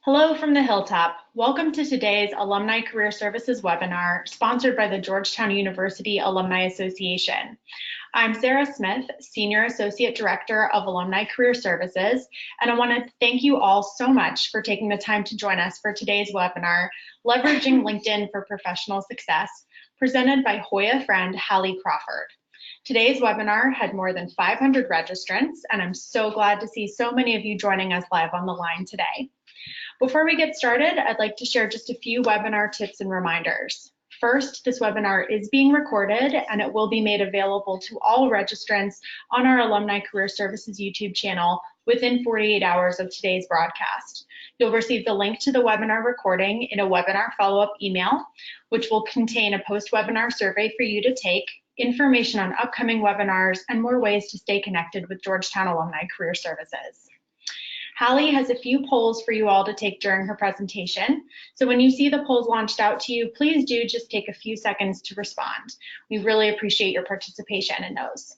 Hello from the Hilltop. Welcome to today's Alumni Career Services webinar, sponsored by the Georgetown University Alumni Association. I'm Sarah Smith, Senior Associate Director of Alumni Career Services, and I want to thank you all so much for taking the time to join us for today's webinar, Leveraging LinkedIn for Professional Success, presented by Hoya friend Hallie Crawford. Today's webinar had more than 500 registrants, and I'm so glad to see so many of you joining us live on the line today. Before we get started, I'd like to share just a few webinar tips and reminders. First, this webinar is being recorded and it will be made available to all registrants on our Alumni Career Services YouTube channel within 48 hours of today's broadcast. You'll receive the link to the webinar recording in a webinar follow-up email, which will contain a post-webinar survey for you to take, information on upcoming webinars, and more ways to stay connected with Georgetown Alumni Career Services. Hallie has a few polls for you all to take during her presentation. So when you see the polls launched out to you, please do just take a few seconds to respond. We really appreciate your participation in those.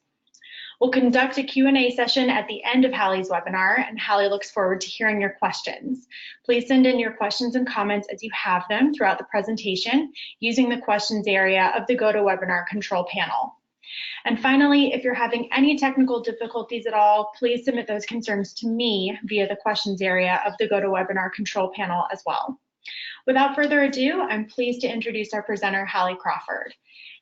We'll conduct a Q&A session at the end of Hallie's webinar, and Hallie looks forward to hearing your questions. Please send in your questions and comments as you have them throughout the presentation using the questions area of the GoToWebinar control panel. And finally, if you're having any technical difficulties at all, please submit those concerns to me via the questions area of the GoToWebinar control panel as well. Without further ado, I'm pleased to introduce our presenter, Hallie Crawford.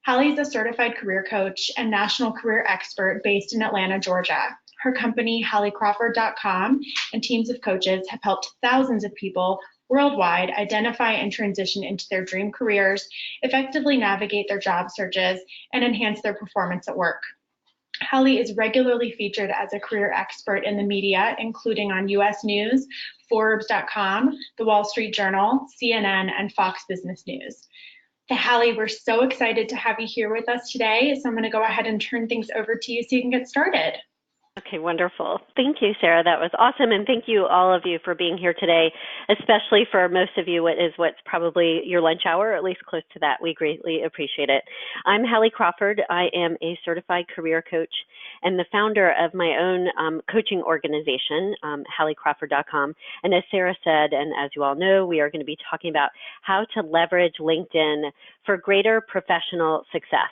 Hallie is a certified career coach and national career expert based in Atlanta, Georgia. Her company, HallieCrawford.com, and teams of coaches have helped thousands of people worldwide identify and transition into their dream careers, effectively navigate their job searches, and enhance their performance at work. Hallie is regularly featured as a career expert in the media, including on US News, Forbes.com, The Wall Street Journal, CNN, and Fox Business News. Hallie, we're so excited to have you here with us today, so I'm going to go ahead and turn things over to you so you can get started. Okay, wonderful. Thank you, Sarah. That was awesome. And thank you, all of you, for being here today, especially for most of you, what's probably your lunch hour, or at least close to that. We greatly appreciate it. I'm Hallie Crawford. I am a certified career coach and the founder of my own coaching organization, HallieCrawford.com. And as Sarah said, and as you all know, we are going to be talking about how to leverage LinkedIn for greater professional success.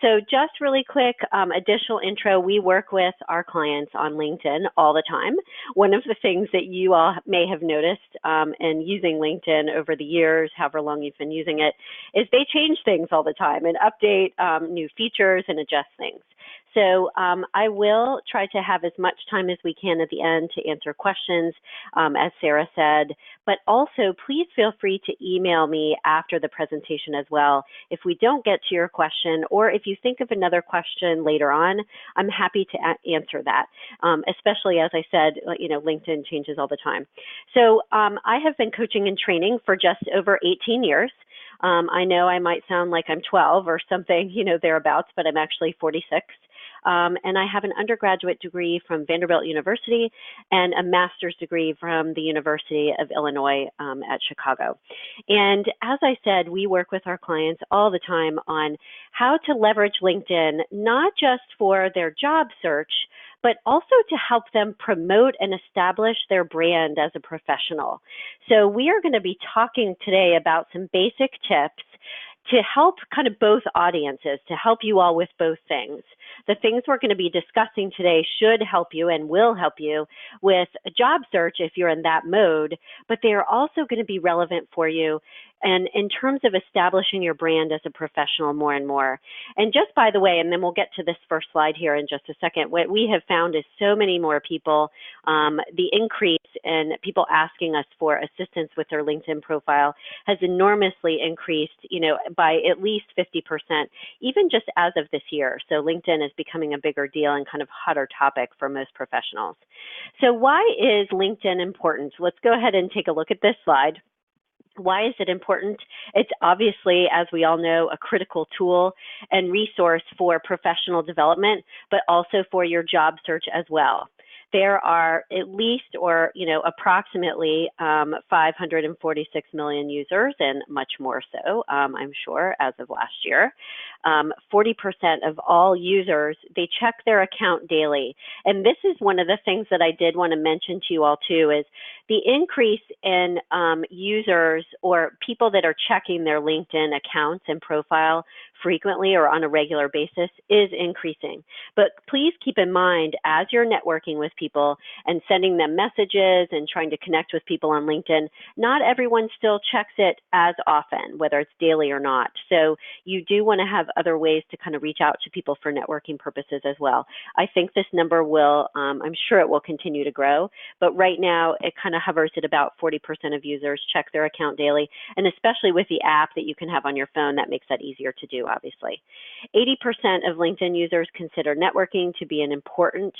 So just really quick, additional intro, we work with our clients on LinkedIn all the time. One of the things that you all may have noticed in using LinkedIn over the years, however long you've been using it, is they change things all the time and update new features and adjust things. So I will try to have as much time as we can at the end to answer questions, as Sarah said, but also please feel free to email me after the presentation as well. If we don't get to your question, or if you think of another question later on, I'm happy to answer that, especially as I said, LinkedIn changes all the time. So I have been coaching and training for just over 18 years. I know I might sound like I'm 12 or something, thereabouts, but I'm actually 46. And I have an undergraduate degree from Vanderbilt University and a master's degree from the University of Illinois at Chicago. And as I said, we work with our clients all the time on how to leverage LinkedIn, not just for their job search, but also to help them promote and establish their brand as a professional. So we are going to be talking today about some basic tips to help kind of both audiences, to help you all with both things. The things we're going to be discussing today should help you and will help you with a job search if you're in that mode, but they are also going to be relevant for you and in terms of establishing your brand as a professional more and more. And just by the way, and then we'll get to this first slide here in just a second, what we have found is so many more people, the increase in people asking us for assistance with their LinkedIn profile has enormously increased, by at least 50%, even just as of this year. So LinkedIn is becoming a bigger deal and kind of hotter topic for most professionals. So why is LinkedIn important? Let's go ahead and take a look at this slide. Why is it important? It's obviously, as we all know, a critical tool and resource for professional development, but also for your job search as well. There are at least, approximately 546 million users, and much more so, I'm sure, as of last year. 40% of all users, they check their account daily. And this is one of the things that I did want to mention to you all too, is the increase in users or people that are checking their LinkedIn accounts and profile frequently or on a regular basis is increasing. But please keep in mind, as you're networking with people and sending them messages and trying to connect with people on LinkedIn, not everyone still checks it as often, whether it's daily or not. So you do want to have other ways to kind of reach out to people for networking purposes as well. I think this number will, I'm sure it will continue to grow, but right now it kind of hovers at about 40% of users check their account daily, and especially with the app that you can have on your phone, that makes that easier to do, obviously. 80% of LinkedIn users consider networking to be an important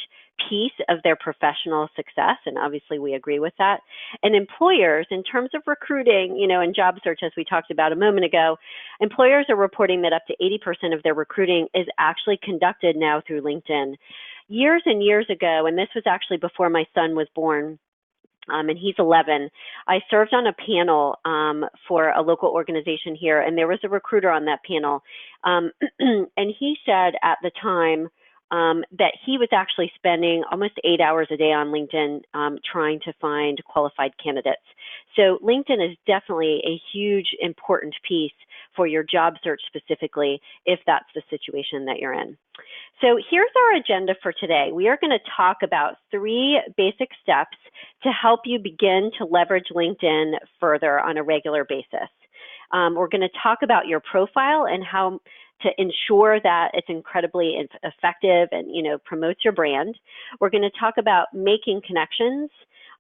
piece of their professional success, and obviously we agree with that. And employers, in terms of recruiting, and job search, as we talked about a moment ago, employers are reporting that up to 80% of their recruiting is actually conducted now through LinkedIn. Years and years ago, and this was actually before my son was born, and he's 11, I served on a panel for a local organization here, and there was a recruiter on that panel. And he said at the time that he was actually spending almost 8 hours a day on LinkedIn trying to find qualified candidates. So LinkedIn is definitely a huge, important piece for your job search specifically, if that's the situation that you're in. So here's our agenda for today. We are going to talk about 3 basic steps to help you begin to leverage LinkedIn further on a regular basis. We're going to talk about your profile and how to ensure that it's incredibly effective and promotes your brand. We're going to talk about making connections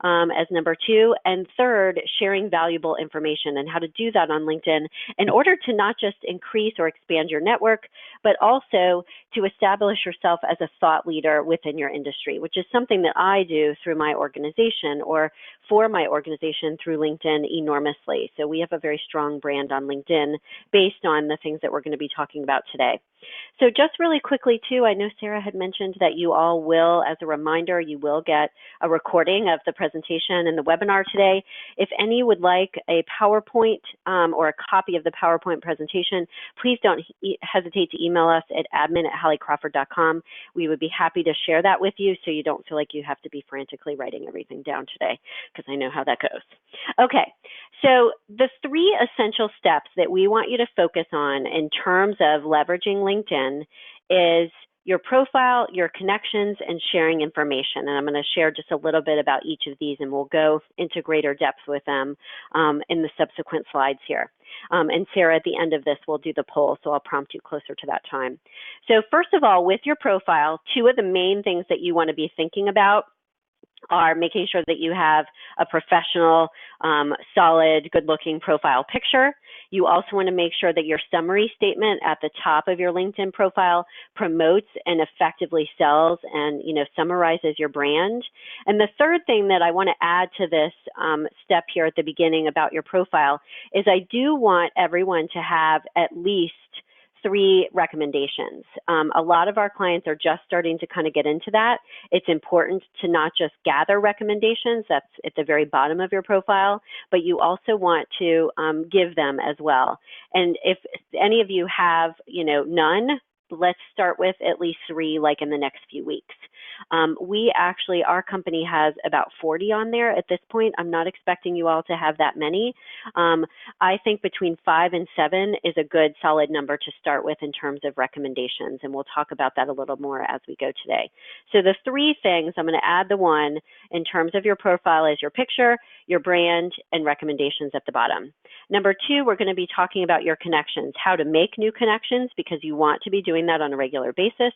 as number 2, and third, sharing valuable information and how to do that on LinkedIn in order to not just increase or expand your network, but also to establish yourself as a thought leader within your industry, which is something that I do through my organization or for my organization through LinkedIn enormously. So we have a very strong brand on LinkedIn based on the things that we're going to be talking about today. So just really quickly too, I know Sarah had mentioned that you all will, as a reminder, you will get a recording of the presentation and the webinar today. If any would like a PowerPoint or a copy of the PowerPoint presentation, please don't hesitate to email us at admin@halliecrawford.com. We would be happy to share that with you so you don't feel like you have to be frantically writing everything down today, because I know how that goes. Okay, so the 3 essential steps that we want you to focus on in terms of leveraging LinkedIn is your profile, your connections, and sharing information. And I'm going to share just a little bit about each of these, and we'll go into greater depth with them in the subsequent slides here. And Sarah, at the end of this, will do the poll, so I'll prompt you closer to that time. So first of all, with your profile, 2 of the main things that you want to be thinking about are making sure that you have a professional, solid, good-looking profile picture. You also want to make sure that your summary statement at the top of your LinkedIn profile promotes and effectively sells and summarizes your brand. And the third thing that I want to add to this step here at the beginning about your profile is I do want everyone to have at least 3 recommendations. A lot of our clients are just starting to kind of get into that. It's important to not just gather recommendations, that's at the very bottom of your profile, but you also want to give them as well. And if any of you have, none, let's start with at least 3 like in the next few weeks. We actually, our company has about 40 on there at this point. I'm not expecting you all to have that many. I think between 5 and 7 is a good solid number to start with in terms of recommendations, and we'll talk about that a little more as we go today. So the 3 things, I'm going to add the 1 in terms of your profile is your picture, your brand, and recommendations at the bottom. Number 2, we're going to be talking about your connections, how to make new connections because you want to be doing that on a regular basis,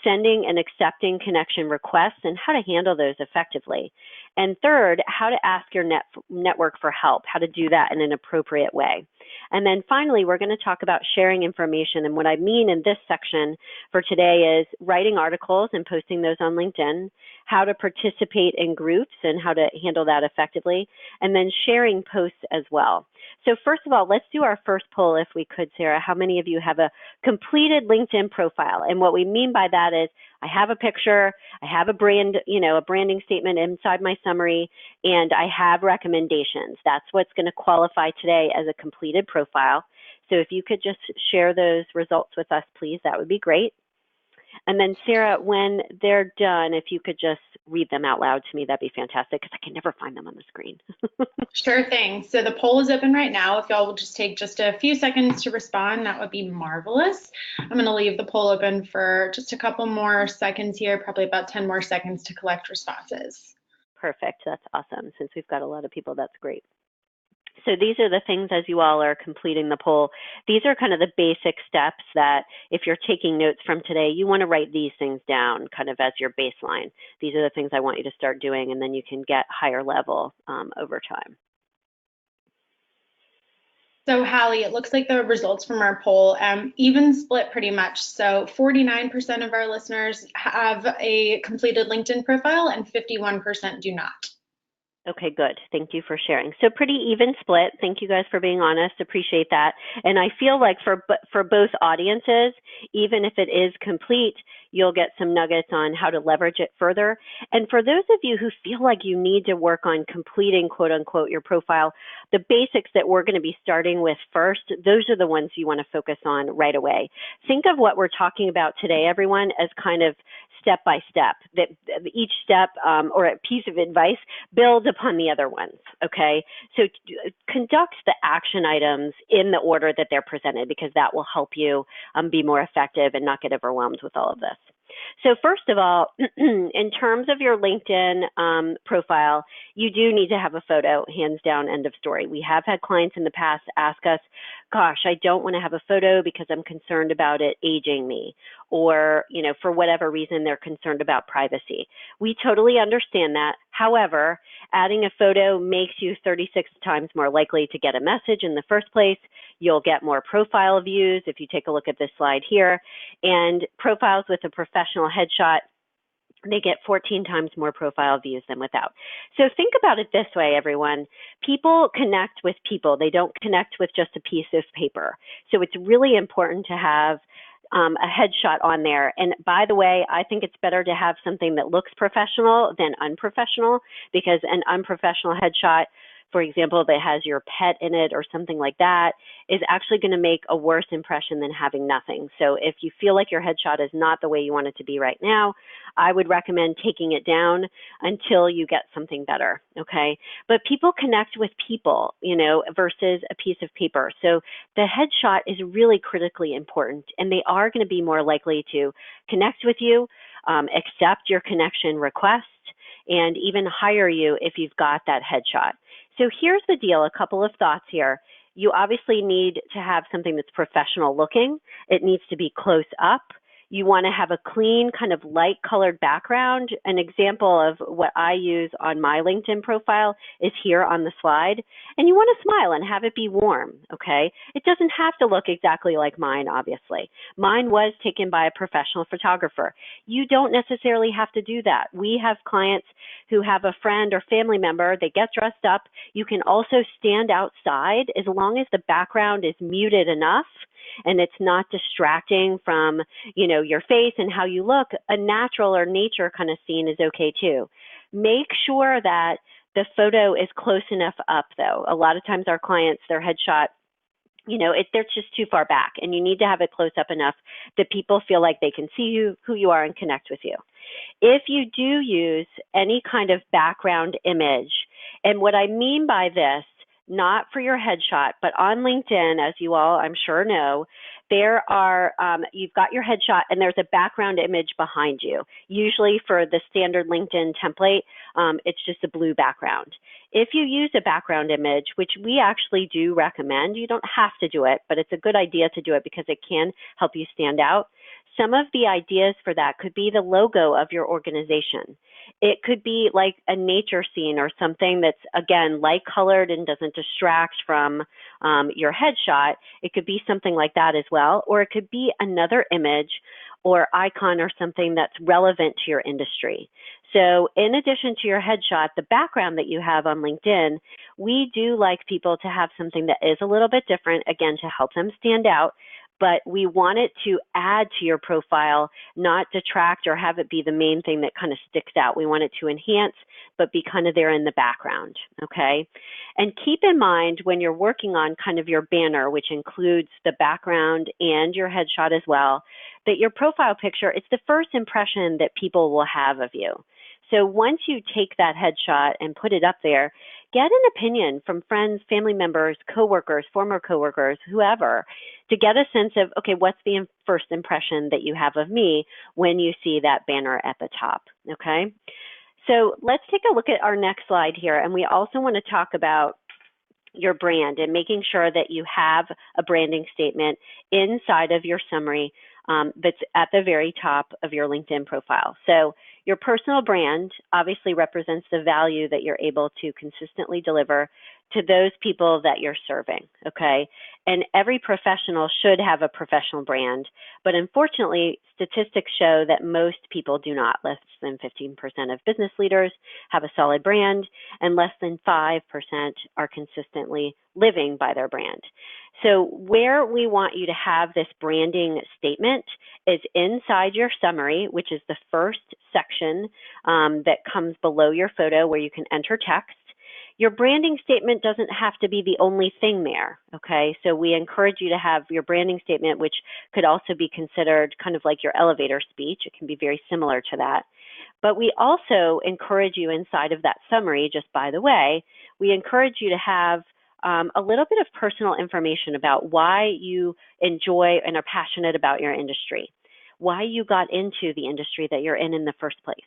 sending and accepting connection requests and how to handle those effectively. And third, how to ask your network for help, how to do that in an appropriate way. And then finally, we're going to talk about sharing information. And what I mean in this section for today is writing articles and posting those on LinkedIn, how to participate in groups and how to handle that effectively, and then sharing posts as well. So first of all, let's do our first poll if we could, Sarah. How many of you have a completed LinkedIn profile? And what we mean by that is I have a picture, I have a brand, a branding statement inside my summary, and I have recommendations. That's what's going to qualify today as a completed profile. So if you could just share those results with us, please, that would be great. And then Sarah, when they're done, if you could just read them out loud to me, that'd be fantastic, because I can never find them on the screen. Sure thing. So the poll is open right now. If y'all will just take just a few seconds to respond, that would be marvelous. I'm going to leave the poll open for just a couple more seconds here, probably about 10 more seconds to collect responses. Perfect. That's awesome. Since we've got a lot of people, that's great. So these are the things, as you all are completing the poll, these are kind of the basic steps that if you're taking notes from today, you want to write these things down kind of as your baseline. These are the things I want you to start doing, and then you can get higher level over time. So Hallie, it looks like the results from our poll even split pretty much. So 49% of our listeners have a completed LinkedIn profile and 51% do not. Okay, good. Thank you for sharing. So pretty even split. Thank you guys for being honest. Appreciate that. And I feel like for both audiences, even if it is complete, you'll get some nuggets on how to leverage it further. And for those of you who feel like you need to work on completing, quote unquote, your profile, the basics that we're going to be starting with first, those are the ones you want to focus on right away. Think of what we're talking about today, everyone, as kind of step by step, that each step or a piece of advice builds upon the other ones, okay? So conduct the action items in the order that they're presented, because that will help you be more effective and not get overwhelmed with all of this. So first of all, in terms of your LinkedIn profile, you do need to have a photo, hands down, end of story. We have had clients in the past ask us, gosh, I don't want to have a photo because I'm concerned about it aging me, or, you know, for whatever reason, they're concerned about privacy. We totally understand that. However, adding a photo makes you 36 times more likely to get a message in the first place. You'll get more profile views if you take a look at this slide here. And profiles with a professional headshot, they get 14 times more profile views than without. So think about it this way, everyone. People connect with people. They don't connect with just a piece of paper. So it's really important to have a headshot on there. And by the way, I think it's better to have something that looks professional than unprofessional, because an unprofessional headshot, for example, that has your pet in it or something like that, is actually going to make a worse impression than having nothing. So if you feel like your headshot is not the way you want it to be right now, I would recommend taking it down until you get something better, okay? But people connect with people, you know, versus a piece of paper. So the headshot is really critically important, and they are going to be more likely to connect with you, accept your connection request, and even hire you if you've got that headshot. So here's the deal, a couple of thoughts here. You obviously need to have something that's professional looking. It needs to be close up. You want to have a clean, kind of light colored background. An example of what I use on my LinkedIn profile is here on the slide. And you want to smile and have it be warm, okay? It doesn't have to look exactly like mine, obviously. Mine was taken by a professional photographer. You don't necessarily have to do that. We have clients who have a friend or family member, they get dressed up. You can also stand outside as long as the background is muted enough and it's not distracting from, you know, your face and how you look. A natural or nature kind of scene is okay too. Make sure that the photo is close enough up though. A lot of times our clients, their headshot, you know, they're just too far back, and you need to have it close up enough that people feel like they can see you, who you are, and connect with you. If you do use any kind of background image, and what I mean by this, not for your headshot, but on LinkedIn, as you all I'm sure know, there are, you've got your headshot and there's a background image behind you. Usually for the standard LinkedIn template, it's just a blue background. If you use a background image, which we actually do recommend, you don't have to do it, but it's a good idea to do it because it can help you stand out. Some of the ideas for that could be the logo of your organization. It could be like a nature scene or something that's, again, light colored and doesn't distract from your headshot. It could be something like that as well, or it could be another image or icon or something that's relevant to your industry. So in addition to your headshot, the background that you have on LinkedIn, we do like people to have something that is a little bit different, again, to help them stand out. but we want it to add to your profile, not detract or have it be the main thing that kind of sticks out. We want it to enhance, but be kind of there in the background, okay? And keep in mind when you're working on kind of your banner, which includes the background and your headshot as well, that your profile picture, it's the first impression that people will have of you. So once you take that headshot and put it up there, get an opinion from friends, family members, coworkers, former coworkers, whoever, to get a sense of, okay, what's the first impression that you have of me when you see that banner at the top, okay? So let's take a look at our next slide here, and we also want to talk about your brand and making sure that you have a branding statement inside of your summary that's at the very top of your LinkedIn profile. So your personal brand obviously represents the value that you're able to consistently deliver to those people that you're serving, okay? And every professional should have a professional brand, but unfortunately, statistics show that most people do not. Less than 15% of business leaders have a solid brand, and less than 5% are consistently living by their brand. So where we want you to have this branding statement is inside your summary, which is the first section that comes below your photo where you can enter text. Your branding statement doesn't have to be the only thing there, okay? So we encourage you to have your branding statement, which could also be considered kind of like your elevator speech. It can be very similar to that. But we also encourage you inside of that summary, just by the way, we encourage you to have a little bit of personal information about why you enjoy and are passionate about your industry, why you got into the industry that you're in the first place.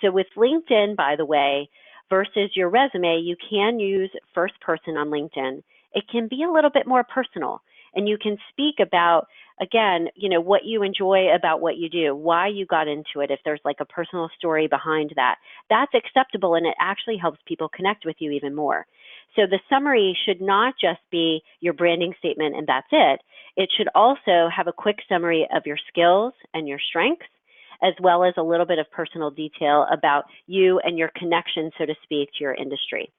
So with LinkedIn, by the way, versus your resume, you can use first person on LinkedIn. It can be a little bit more personal, and you can speak about, again, you know, what you enjoy about what you do, why you got into it. If there's like a personal story behind that, that's acceptable, and it actually helps people connect with you even more. So the summary should not just be your branding statement and that's it. It should also have a quick summary of your skills and your strengths, as well as a little bit of personal detail about you and your connection, so to speak, to your industry.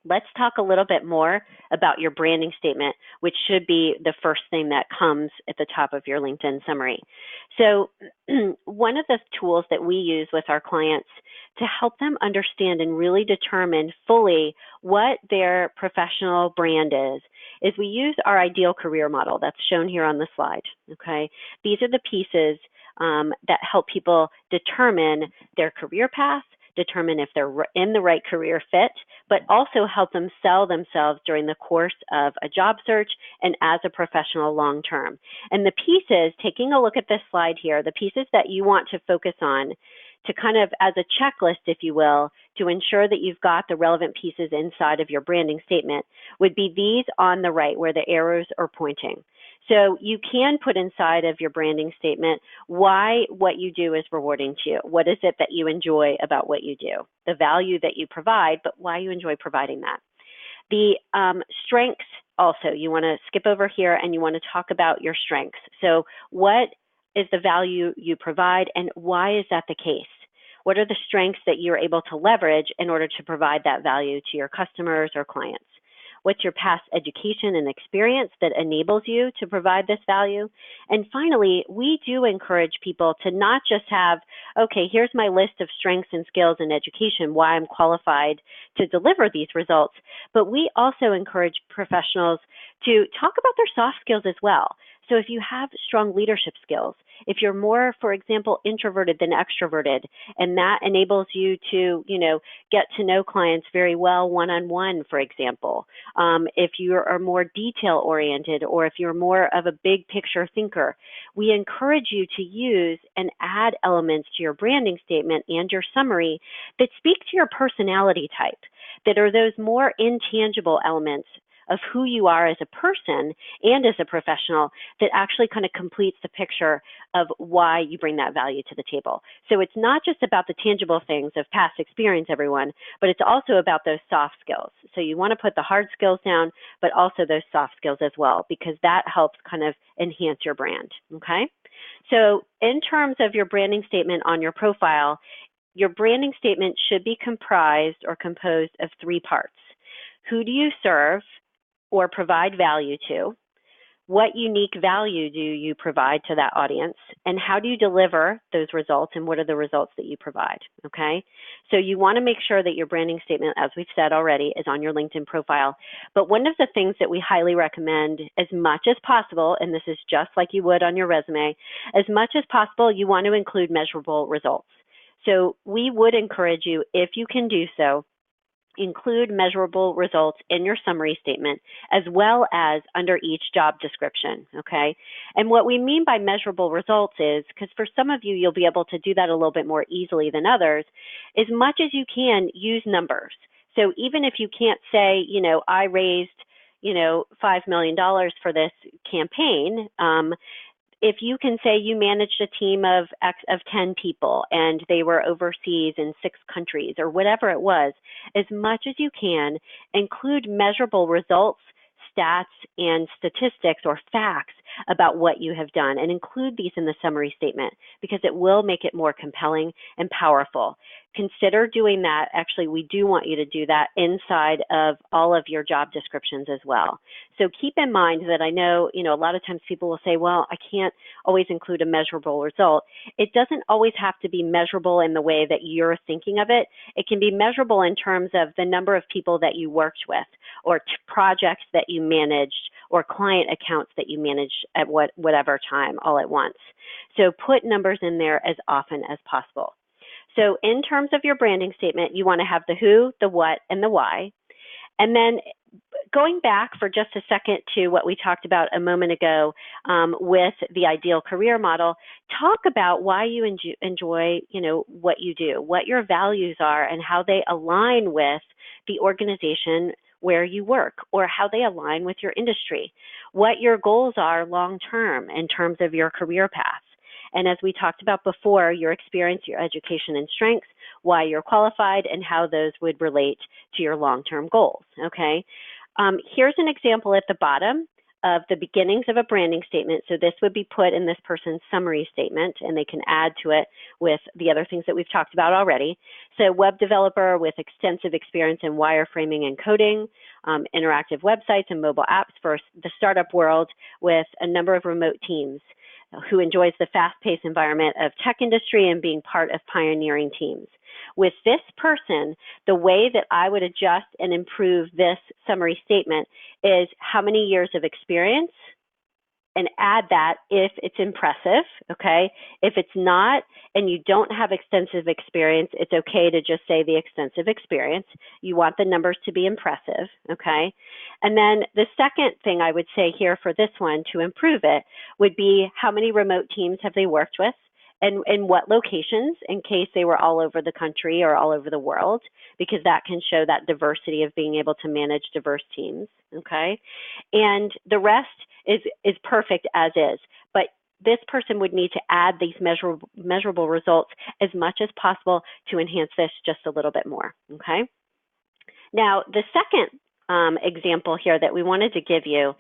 Let's talk a little bit more about your branding statement, which should be the first thing that comes at the top of your LinkedIn summary. So one of the tools that we use with our clients to help them understand and really determine fully what their professional brand is we use our ideal career model that's shown here on the slide, okay? These are the pieces that help people determine their career path, determine if they're in the right career fit, but also help them sell themselves during the course of a job search and as a professional long term. And the pieces, taking a look at this slide here, the pieces that you want to focus on to kind of as a checklist, if you will, to ensure that you've got the relevant pieces inside of your branding statement would be these on the right where the arrows are pointing. So you can put inside of your branding statement why what you do is rewarding to you. What is it that you enjoy about what you do? The value that you provide, but why you enjoy providing that. The strengths also, you want to skip over here and you want to talk about your strengths. So what is the value you provide and why is that the case? What are the strengths that you're able to leverage in order to provide that value to your customers or clients? What's your past education and experience that enables you to provide this value? And finally, we do encourage people to not just have, okay, here's my list of strengths and skills and education, why I'm qualified to deliver these results, but we also encourage professionals to talk about their soft skills as well. So if you have strong leadership skills, if you're more, for example, introverted than extroverted, and that enables you to, get to know clients very well one-on-one, for example, if you are more detail-oriented or if you're more of a big picture thinker, we encourage you to use and add elements to your branding statement and your summary that speak to your personality type, that are those more intangible elements of who you are as a person and as a professional that actually kind of completes the picture of why you bring that value to the table. So it's not just about the tangible things of past experience, everyone, but it's also about those soft skills. So you want to put the hard skills down, but also those soft skills as well, because that helps kind of enhance your brand, okay? So in terms of your branding statement on your profile, your branding statement should be comprised or composed of three parts. Who do you serve or provide value to? What unique value do you provide to that audience? And how do you deliver those results? And what are the results that you provide? Okay. So you want to make sure that your branding statement, as we've said already, is on your LinkedIn profile. But one of the things that we highly recommend as much as possible, and this is just like you would on your resume, as much as possible, you want to include measurable results. So we would encourage you, if you can do so, include measurable results in your summary statement as well as under each job description, okay? And what we mean by measurable results is, because for some of you, you'll be able to do that a little bit more easily than others, as much as you can use numbers. So even if you can't say, I raised, $5 million for this campaign, if you can say you managed a team of 10 people and they were overseas in 6 countries or whatever it was, as much as you can, include measurable results, stats, and statistics or facts about what you have done, and include these in the summary statement because it will make it more compelling and powerful. Consider doing that. Actually, we do want you to do that inside of all of your job descriptions as well. So keep in mind that I know, a lot of times people will say, well, I can't always include a measurable result. It doesn't always have to be measurable in the way that you're thinking of it. It can be measurable in terms of the number of people that you worked with, or projects that you managed, or client accounts that you managed at whatever time all at once. So put numbers in there as often as possible. So in terms of your branding statement, you want to have the who, the what, and the why. And then going back for just a second to what we talked about a moment ago with the ideal career model, talk about why you enjoy, what you do, what your values are, and how they align with the organization where you work, or how they align with your industry, what your goals are long-term in terms of your career path. And as we talked about before, your experience, your education and strengths, why you're qualified, and how those would relate to your long-term goals, okay? Here's an example at the bottom of the beginnings of a branding statement. So this would be put in this person's summary statement, and they can add to it with the other things that we've talked about already. So web developer with extensive experience in wireframing and coding, interactive websites and mobile apps for the startup world with a number of remote teams, who enjoys the fast-paced environment of tech industry and being part of pioneering teams. With this person, the way that I would adjust and improve this summary statement is how many years of experience, and add that if it's impressive, okay? If it's not, and you don't have extensive experience, it's okay to just say the extensive experience. You want the numbers to be impressive, okay? And then the second thing I would say here for this one to improve it would be how many remote teams have they worked with, and in what locations, in case they were all over the country or all over the world, because that can show that diversity of being able to manage diverse teams, okay? And the rest is perfect as is, but this person would need to add these measurable results as much as possible to enhance this just a little bit more, okay? Now, the second example here that we wanted to give you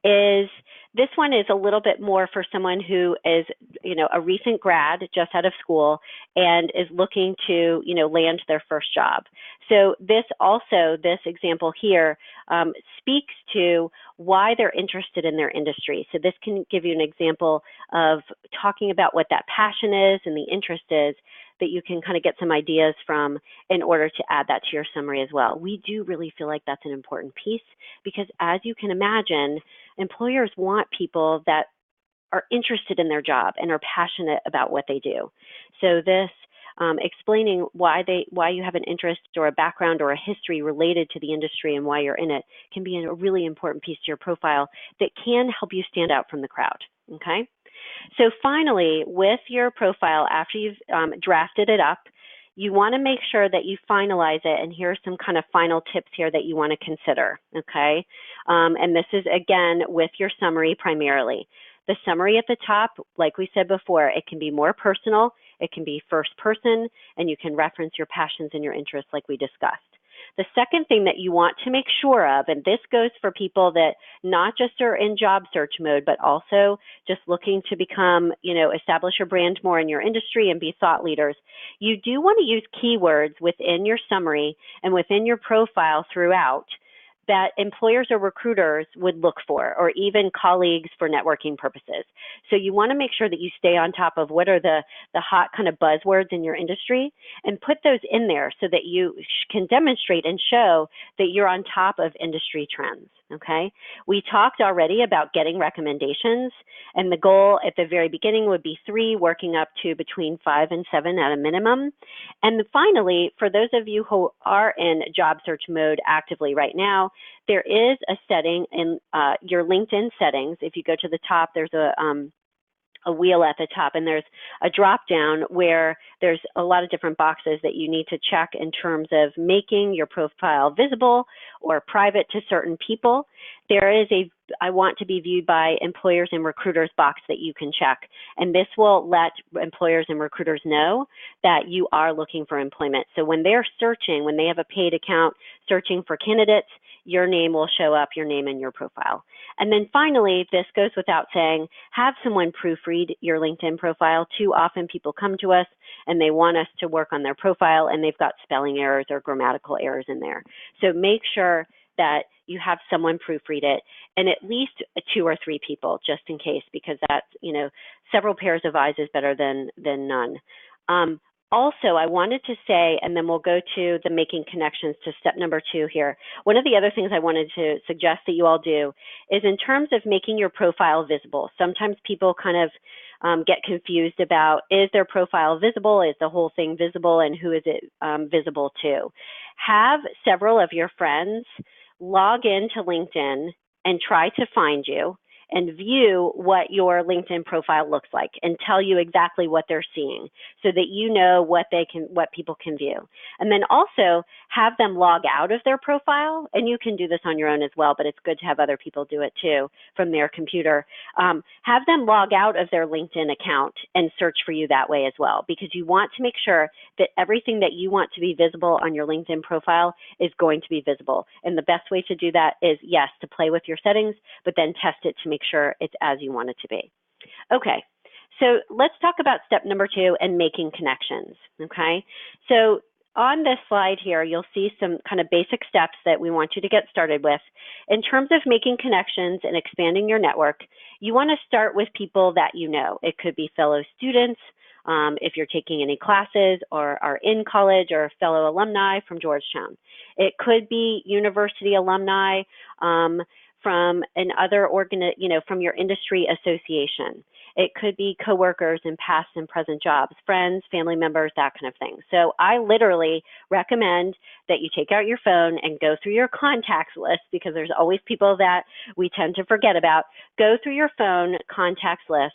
is, this one is a little bit more for someone who is, a recent grad just out of school and is looking to, land their first job. So this example here speaks to why they're interested in their industry. So this can give you an example of talking about what that passion is and the interest is, that you can kind of get some ideas from in order to add that to your summary as well. We do really feel like that's an important piece because, as you can imagine, employers want people that are interested in their job and are passionate about what they do. So this explaining why you have an interest or a background or a history related to the industry and why you're in it can be a really important piece to your profile that can help you stand out from the crowd, okay? So finally, with your profile, after you've drafted it up, you want to make sure that you finalize it, and here are some kind of final tips here that you want to consider, okay? And this is, again, with your summary primarily. The summary at the top, like we said before, it can be more personal, it can be first person, and you can reference your passions and your interests like we discussed. The second thing that you want to make sure of, and this goes for people that not just are in job search mode, but also just looking to become, establish your brand more in your industry and be thought leaders, you do want to use keywords within your summary and within your profile throughout that employers or recruiters would look for, or even colleagues for networking purposes. So you want to make sure that you stay on top of what are the hot kind of buzzwords in your industry and put those in there so that you can demonstrate and show that you're on top of industry trends, okay? We talked already about getting recommendations, and the goal at the very beginning would be 3, working up to between 5 and 7 at a minimum. And finally, for those of you who are in job search mode actively right now, there is a setting in your LinkedIn settings. If you go to the top, there's a wheel at the top, and there's a drop down where there's a lot of different boxes that you need to check in terms of making your profile visible or private to certain people. There is a I want to be viewed by employers and recruiters box that you can check, and this will let employers and recruiters know that you are looking for employment. So when they're searching, when they have a paid account searching for candidates, your name will show up, your name and your profile. And then finally, this goes without saying, have someone proofread your LinkedIn profile. Too often people come to us and they want us to work on their profile and they've got spelling errors or grammatical errors in there. So make sure that you have someone proofread it, and at least 2 or 3 people, just in case, because that's, several pairs of eyes is better than none. Also, I wanted to say, and then we'll go to the making connections to step number 2 here. One of the other things I wanted to suggest that you all do is in terms of making your profile visible. Sometimes people kind of get confused about, is their profile visible? Is the whole thing visible? And who is it visible to? Have several of your friends log into LinkedIn and try to find you and view what your LinkedIn profile looks like and tell you exactly what they're seeing so that you know what people can view. And then also have them log out of their profile, and you can do this on your own as well, but it's good to have other people do it too from their computer. Have them log out of their LinkedIn account and search for you that way as well, because you want to make sure that everything that you want to be visible on your LinkedIn profile is going to be visible. And the best way to do that is, yes, to play with your settings, but then test it to make sure it's as you want it to be. Okay, so let's talk about step number 2 and making connections, okay? So on this slide here, you'll see some kind of basic steps that we want you to get started with. In terms of making connections and expanding your network, you want to start with people that you know. It could be fellow students, if you're taking any classes or are in college, or fellow alumni from Georgetown. It could be university alumni from another from your industry association. It could be coworkers in past and present jobs, friends, family members, that kind of thing. So I literally recommend that you take out your phone and go through your contacts list, because there's always people that we tend to forget about. Go through your phone contacts list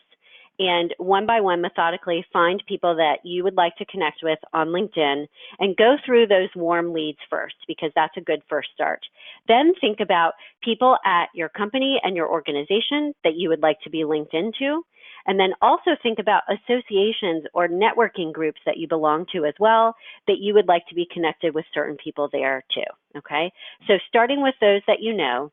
and one by one methodically find people that you would like to connect with on LinkedIn and go through those warm leads first, because that's a good first start. Then think about people at your company and your organization that you would like to be linked into. And then also think about associations or networking groups that you belong to as well, that you would like to be connected with certain people there too, okay? So starting with those that you know,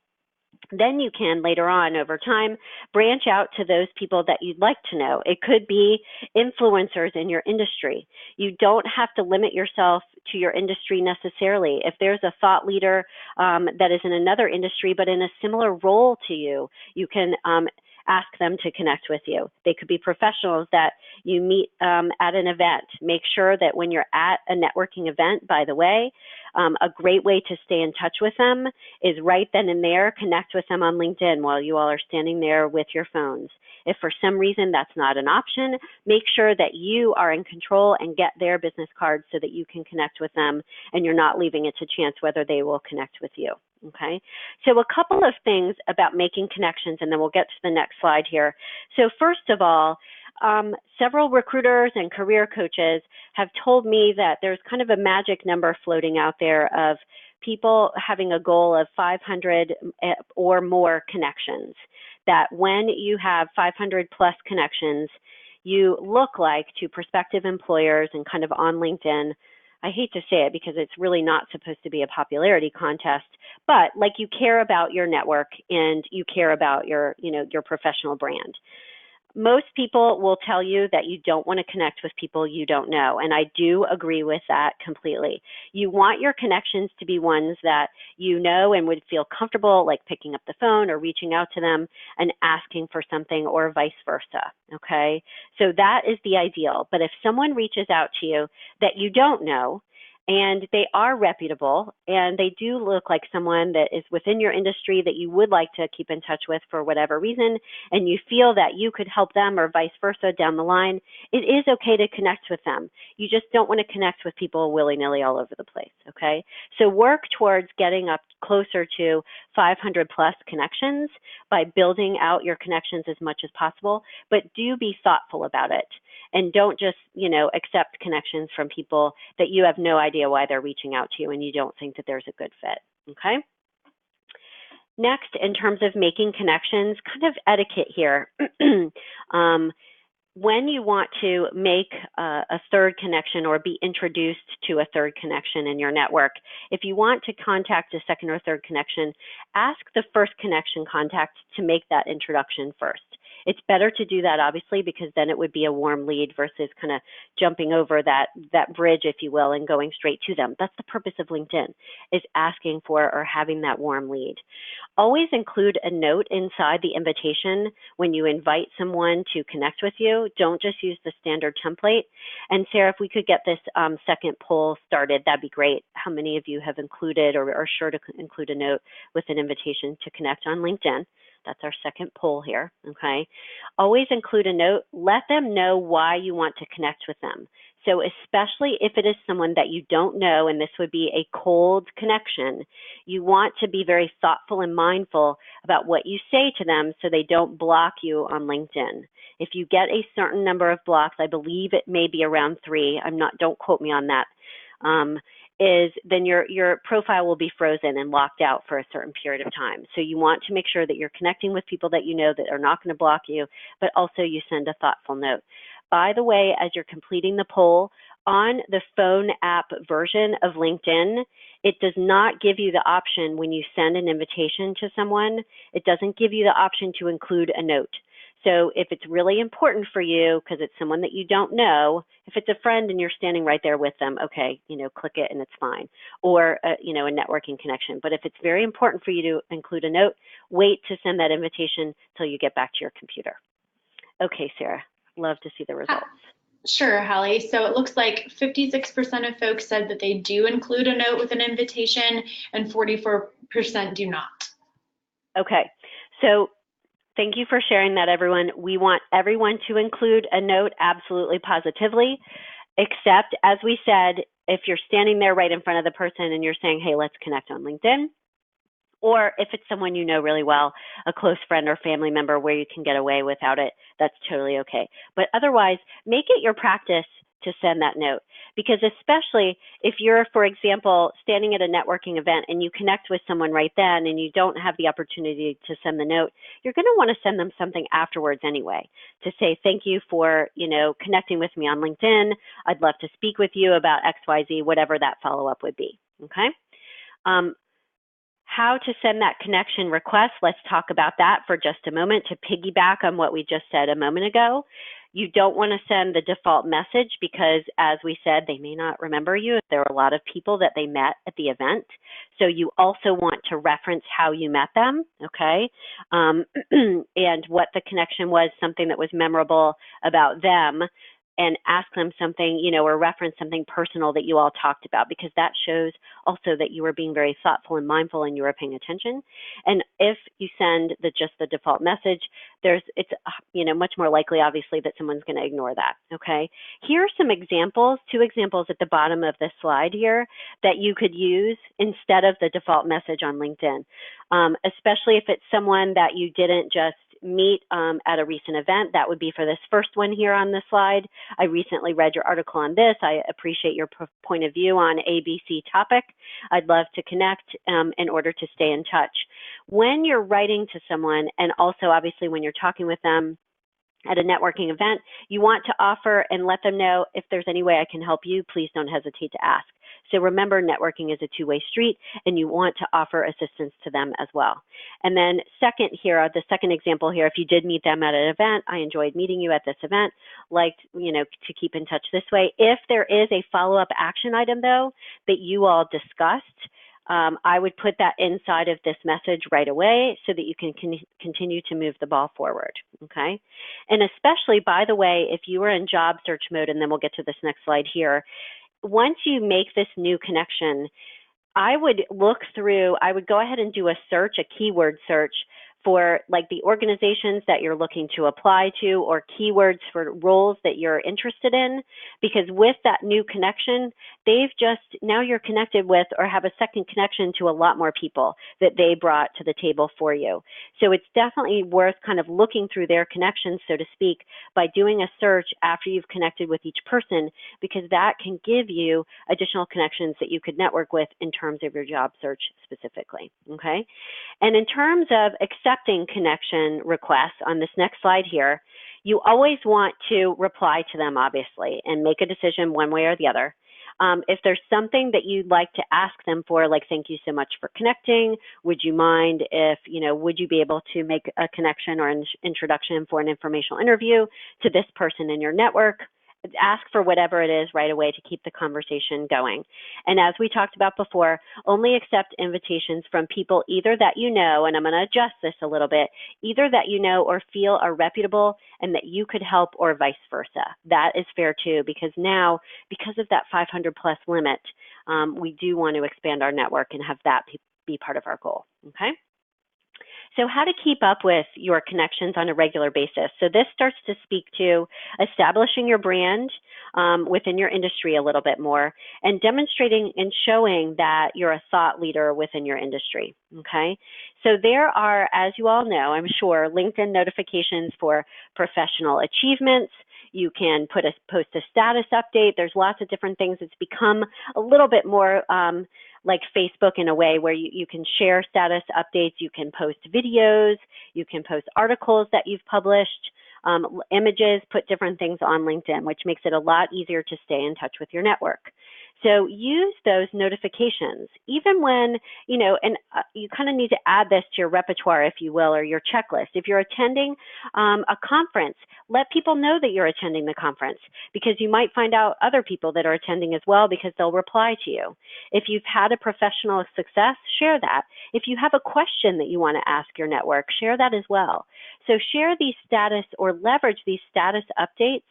then you can later on over time branch out to those people that you'd like to know. It could be influencers in your industry. You don't have to limit yourself to your industry necessarily. If there's a thought leader that is in another industry but in a similar role to you, you can ask them to connect with you. They could be professionals that you meet at an event. Make sure that when you're at a networking event, by the way, a great way to stay in touch with them is right then and there, connect with them on LinkedIn while you all are standing there with your phones. If for some reason that's not an option, make sure that you are in control and get their business cards so that you can connect with them and you're not leaving it to chance whether they will connect with you. Okay, so a couple of things about making connections, and then we'll get to the next slide here. So first of all, several recruiters and career coaches have told me that there's kind of a magic number floating out there of people having a goal of 500 or more connections, that when you have 500 plus connections, you look like to prospective employers and kind of on LinkedIn, I hate to say it because it's really not supposed to be a popularity contest, but like you care about your network and you care about your, your professional brand. Most people will tell you that you don't want to connect with people you don't know, and I do agree with that completely. You want your connections to be ones that you know and would feel comfortable, like picking up the phone or reaching out to them and asking for something, or vice versa, okay? So that is the ideal. But if someone reaches out to you that you don't know, and they are reputable, and they do look like someone that is within your industry that you would like to keep in touch with for whatever reason, and you feel that you could help them or vice versa down the line, it is okay to connect with them. You just don't want to connect with people willy-nilly all over the place, okay? So work towards getting up closer to 500 plus connections by building out your connections as much as possible, but do be thoughtful about it. And don't just, accept connections from people that you have no idea why they're reaching out to you and you don't think that there's a good fit, okay? Next, in terms of making connections, kind of etiquette here. When you want to make a third connection or be introduced to a third connection in your network, if you want to contact a second or third connection, ask the first connection contact to make that introduction first. It's better to do that, obviously, because then it would be a warm lead versus kind of jumping over that bridge, if you will, and going straight to them. That's the purpose of LinkedIn, is asking for or having that warm lead. Always include a note inside the invitation when you invite someone to connect with you. Don't just use the standard template. And Sarah, if we could get this second poll started, that'd be great. How many of you have included or are sure to include a note with an invitation to connect on LinkedIn? That's our second poll here, okay? Always include a note. Let them know why you want to connect with them. So especially if it is someone that you don't know, and this would be a cold connection, you want to be very thoughtful and mindful about what you say to them so they don't block you on LinkedIn. If you get a certain number of blocks, I believe it may be around 3, don't quote me on that, then your profile will be frozen and locked out for a certain period of time. So you want to make sure that you're connecting with people that you know that are not going to block you, but also you send a thoughtful note. By the way, as you're completing the poll, on the phone app version of LinkedIn, it does not give you the option when you send an invitation to someone, it doesn't give you the option to include a note. So if it's really important for you, because it's someone that you don't know, if it's a friend and you're standing right there with them, okay, click it and it's fine. Or, a networking connection. But if it's very important for you to include a note, wait to send that invitation till you get back to your computer. Okay, Sarah, love to see the results. Sure, Hallie. So it looks like 56% of folks said that they do include a note with an invitation and 44% do not. Okay, so thank you for sharing that, everyone. We want everyone to include a note, absolutely positively, except, as we said, if you're standing there right in front of the person and you're saying, hey, let's connect on LinkedIn, or if it's someone you know really well, a close friend or family member where you can get away without it, that's totally okay. But otherwise, make it your practice to send that note. Because especially if you're, for example, standing at a networking event and you connect with someone right then and you don't have the opportunity to send the note, you're going to want to send them something afterwards anyway to say, thank you for, connecting with me on LinkedIn. I'd love to speak with you about XYZ, whatever that follow-up would be, okay? How to send that connection request, let's talk about that for just a moment to piggyback on what we just said a moment ago. You don't want to send the default message because, as we said, they may not remember you if there are a lot of people that they met at the event. So you also want to reference how you met them, okay? And what the connection was, something that was memorable about them, and ask them something, or reference something personal that you all talked about, because that shows also that you were being very thoughtful and mindful and you were paying attention. And if you send just the default message, it's much more likely, obviously, that someone's going to ignore that, okay? Here are some examples, 2 examples at the bottom of this slide here that you could use instead of the default message on LinkedIn, especially if it's someone that you didn't just meet at a recent event. That would be for this first one here on this slide. I recently read your article on this. I appreciate your point of view on ABC topic. I'd love to connect in order to stay in touch. When you're writing to someone, and also obviously when you're talking with them at a networking event, you want to offer and let them know, if there's any way I can help you, please don't hesitate to ask. So remember, networking is a two-way street, and you want to offer assistance to them as well. And then second here, the second example here, if you did meet them at an event, I enjoyed meeting you at this event, liked, to keep in touch this way. If there is a follow-up action item, though, that you all discussed, I would put that inside of this message right away so that you can continue to move the ball forward, okay? And especially, by the way, if you are in job search mode, and then we'll get to this next slide here, once you make this new connection, I would go ahead and do a search, a keyword search for like the organizations that you're looking to apply to, or keywords for roles that you're interested in, because with that new connection, now you're connected with or have a second connection to a lot more people that they brought to the table for you. So it's definitely worth kind of looking through their connections, so to speak, by doing a search after you've connected with each person, because that can give you additional connections that you could network with in terms of your job search specifically, okay? And in terms of accepting connection requests on this next slide here, you always want to reply to them, obviously, and make a decision one way or the other. If there's something that you'd like to ask them for, like, thank you so much for connecting, would you mind if, would you be able to make a connection or an introduction for an informational interview to this person in your network? Ask for whatever it is right away to keep the conversation going. And as we talked about before, only accept invitations from people either that you know, and I'm going to adjust this a little bit, either that you know or feel are reputable and that you could help, or vice versa. That is fair too, because now, because of that 500 plus limit, we do want to expand our network and have that be part of our goal, okay? So how to keep up with your connections on a regular basis. So this starts to speak to establishing your brand within your industry a little bit more, and demonstrating and showing that you're a thought leader within your industry, okay? So there are, as you all know, I'm sure, LinkedIn notifications for professional achievements. You can post a status update. There's lots of different things. It's become a little bit more like Facebook in a way, where you can share status updates, you can post videos, you can post articles that you've published, images, put different things on LinkedIn, which makes it a lot easier to stay in touch with your network. So use those notifications, even when, and you kind of need to add this to your repertoire, if you will, or your checklist. If you're attending a conference, let people know that you're attending the conference, because you might find out other people that are attending as well, because they'll reply to you. If you've had a professional success, share that. If you have a question that you want to ask your network, share that as well. So share these status, or leverage these status updates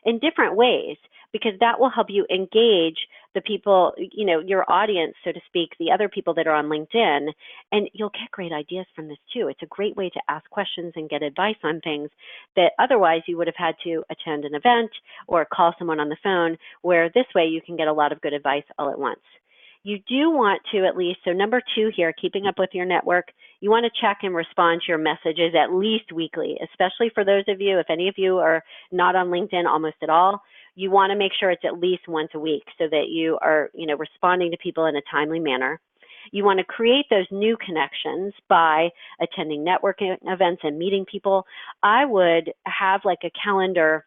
in different ways, because that will help you engage the people, your audience, so to speak, the other people that are on LinkedIn, and you'll get great ideas from this too. It's a great way to ask questions and get advice on things that otherwise you would have had to attend an event or call someone on the phone, where this way you can get a lot of good advice all at once. You do want to at least, so number 2 here, keeping up with your network, you want to check and respond to your messages at least weekly, especially for those of you, if any of you are not on LinkedIn almost at all, you want to make sure it's at least once a week, so that you are, responding to people in a timely manner. You want to create those new connections by attending networking events and meeting people. I would have like a calendar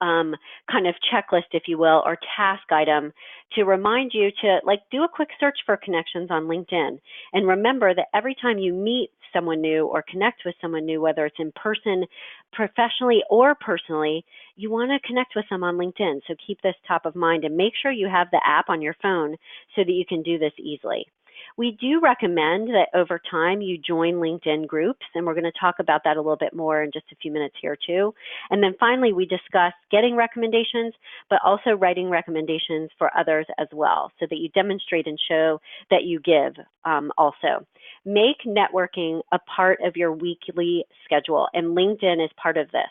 kind of checklist, if you will, or task item to remind you to do a quick search for connections on LinkedIn. And remember that every time you meet someone new or connect with someone new, whether it's in person, professionally, or personally, you want to connect with them on LinkedIn. So keep this top of mind, and make sure you have the app on your phone so that you can do this easily. We do recommend that over time you join LinkedIn groups, and we're going to talk about that a little bit more in just a few minutes here too. And then finally, we discuss getting recommendations, but also writing recommendations for others as well, so that you demonstrate and show that you give also. Make networking a part of your weekly schedule, and LinkedIn is part of this.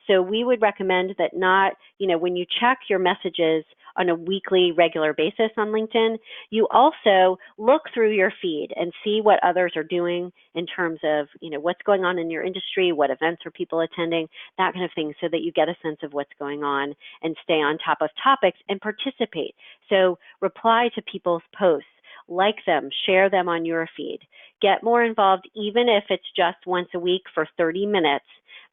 So we would recommend that not, when you check your messages on a weekly, regular basis on LinkedIn, you also look through your feed and see what others are doing in terms of, what's going on in your industry, what events are people attending, that kind of thing, so that you get a sense of what's going on and stay on top of topics and participate. So reply to people's posts, like them, share them on your feed. Get more involved, even if it's just once a week for 30 minutes.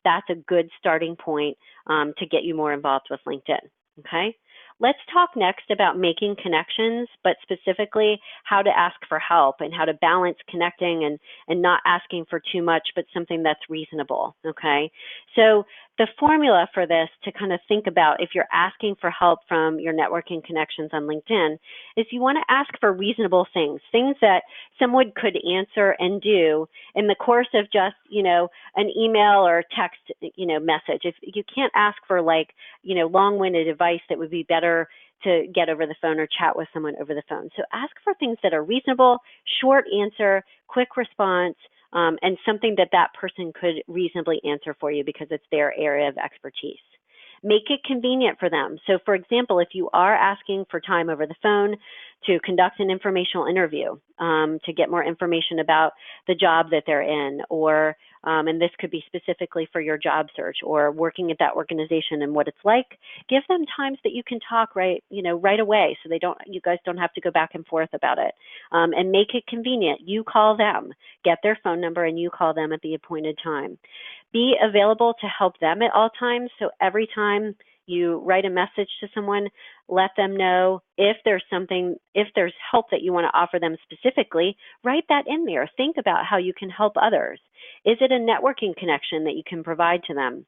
That's a good starting point to get you more involved with LinkedIn, okay? Let's talk next about making connections, but specifically how to ask for help and how to balance connecting and not asking for too much, but something that's reasonable, okay? So the formula for this to kind of think about if you're asking for help from your networking connections on LinkedIn is you want to ask for reasonable things, things that someone could answer and do in the course of just, an email or text, message. If you can't ask for long-winded advice that would be better to get over the phone or chat with someone over the phone. So ask for things that are reasonable, short answer, quick response, and something that person could reasonably answer for you because it's their area of expertise. Make it convenient for them. So for example, if you are asking for time over the phone to conduct an informational interview, to get more information about the job that they're in, or, and this could be specifically for your job search or working at that organization and what it's like, give them times that you can talk right away so you guys don't have to go back and forth about it. And make it convenient. You call them, get their phone number and you call them at the appointed time. Be available to help them at all times. So every time you write a message to someone, let them know if there's help that you want to offer them specifically, write that in there. Think about how you can help others. Is it a networking connection that you can provide to them?